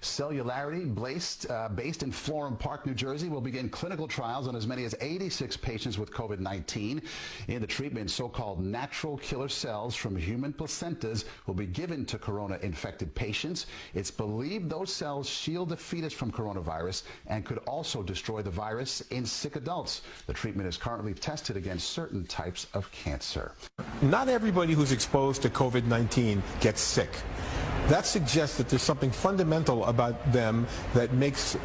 Cellularity, based in Florham Park, New Jersey, will begin clinical trials on as many as 86 patients with COVID-19. In the treatment, so-called natural killer cells from human placentas will be given to corona-infected patients. It's believed those cells shield the fetus from coronavirus and could also destroy the virus in sick adults. The treatment is currently tested against certain types of cancer. Not everybody who's exposed to COVID-19 gets sick. That suggests that there's something fundamental about them that makes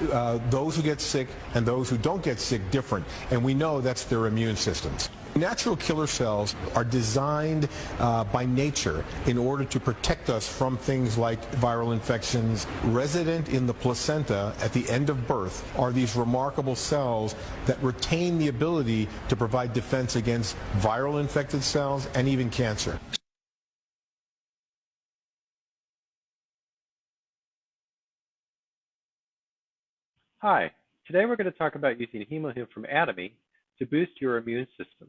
those who get sick and those who don't get sick different, and we know that's their immune systems. Natural killer cells are designed by nature in order to protect us from things like viral infections. Resident in the placenta at the end of birth are these remarkable cells that retain the ability to provide defense against viral infected cells and even cancer. Hi, today we're going to talk about using HEMOHIM from Atomy to boost your immune system.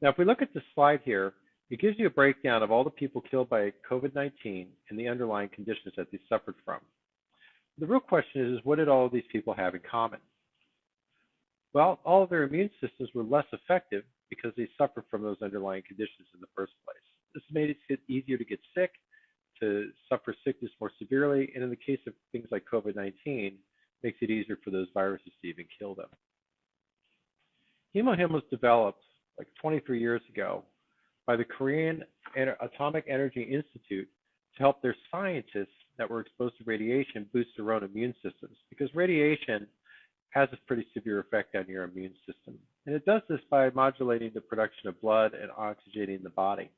Now, if we look at the slide here, it gives you a breakdown of all the people killed by COVID-19 and the underlying conditions that they suffered from. The real question is what did all of these people have in common? Well, all of their immune systems were less effective because they suffered from those underlying conditions in the first place. This made it easier to get sick, to suffer sickness more severely, and in the case of things like COVID-19, makes it easier for those viruses to even kill them. HEMOHIM was developed like 23 years ago by the Korean Atomic Energy Institute to help their scientists that were exposed to radiation boost their own immune systems, because radiation has a pretty severe effect on your immune system. And it does this by modulating the production of blood and oxygenating the body.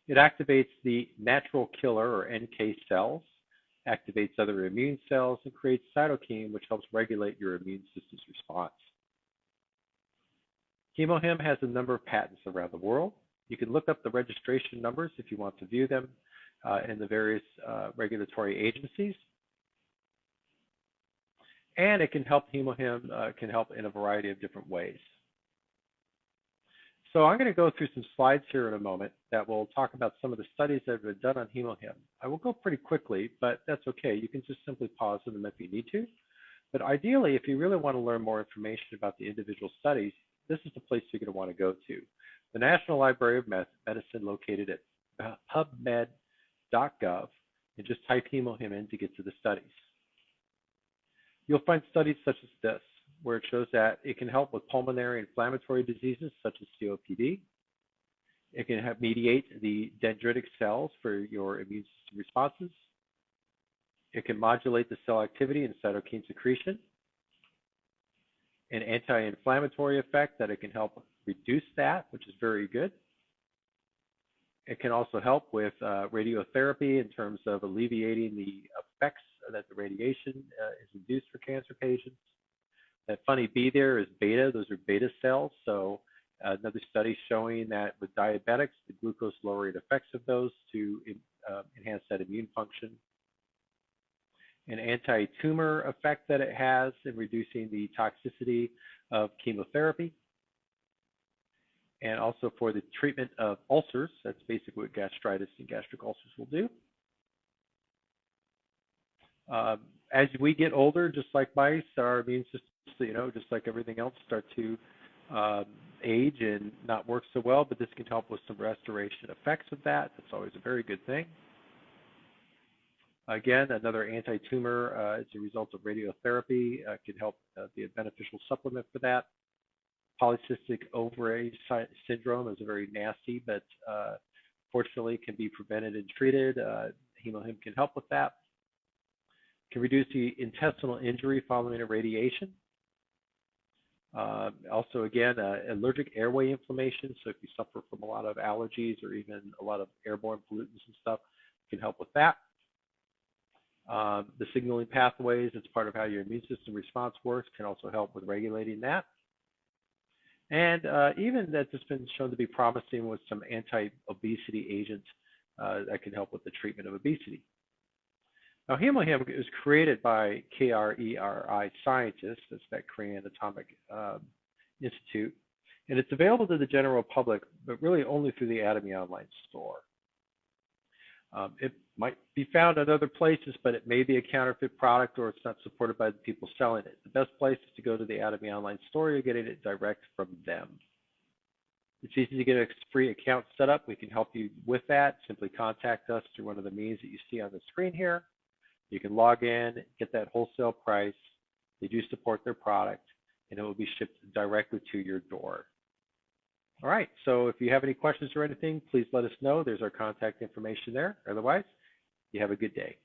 It activates the natural killer, or NK cells, activates other immune cells, and creates cytokine, which helps regulate your immune system's response. HEMOHIM has a number of patents around the world. You can look up the registration numbers if you want to view them in the various regulatory agencies. And it can help, HEMOHIM can help in a variety of different ways. So I'm going to go through some slides here in a moment that will talk about some of the studies that have been done on HEMOHIM. I will go pretty quickly, but that's okay. You can just simply pause them if you need to. But ideally, if you really want to learn more information about the individual studies, this is the place you're going to want to go to. The National Library of Medicine, located at pubmed.gov, and just type HEMOHIM in to get to the studies. You'll find studies such as this, where it shows that it can help with pulmonary inflammatory diseases such as COPD. It can mediate the dendritic cells for your immune system responses. It can modulate the cell activity and cytokine secretion. An anti-inflammatory effect that it can help reduce that, which is very good. It can also help with radiotherapy in terms of alleviating the effects that the radiation is induced for cancer patients. That funny B there is beta. Those are beta cells. So another study showing that with diabetics, the glucose lowering effects of those to enhance that immune function. An anti-tumor effect that it has in reducing the toxicity of chemotherapy. And also for the treatment of ulcers. That's basically what gastritis and gastric ulcers will do. As we get older, just like mice, our immune systems, just like everything else, start to age and not work so well, but this can help with some restoration effects of that. That's always a very good thing. Again, another anti-tumor as a result of radiotherapy can help be a beneficial supplement for that. Polycystic ovary syndrome is very nasty, but fortunately can be prevented and treated. HEMOHIM can help with that. Can reduce the intestinal injury following irradiation. Also, again, allergic airway inflammation. So if you suffer from a lot of allergies or even a lot of airborne pollutants and stuff, can help with that. The signaling pathways, it's part of how your immune system response works, can also help with regulating that. And even that's just been shown to be promising with some anti-obesity agents that can help with the treatment of obesity. Now, HEMOHIM is created by KRERI scientists, that's that Korean Atomic Institute, and it's available to the general public, but really only through the Atomy online store. It might be found at other places, but it may be a counterfeit product or it's not supported by the people selling it. The best place is to go to the Atomy online store. You're getting it direct from them. It's easy to get a free account set up. We can help you with that. Simply contact us through one of the means that you see on the screen here. You can log in, get that wholesale price. They do support their product, and it will be shipped directly to your door. All right, so if you have any questions or anything, please let us know. There's our contact information there. Otherwise, you have a good day.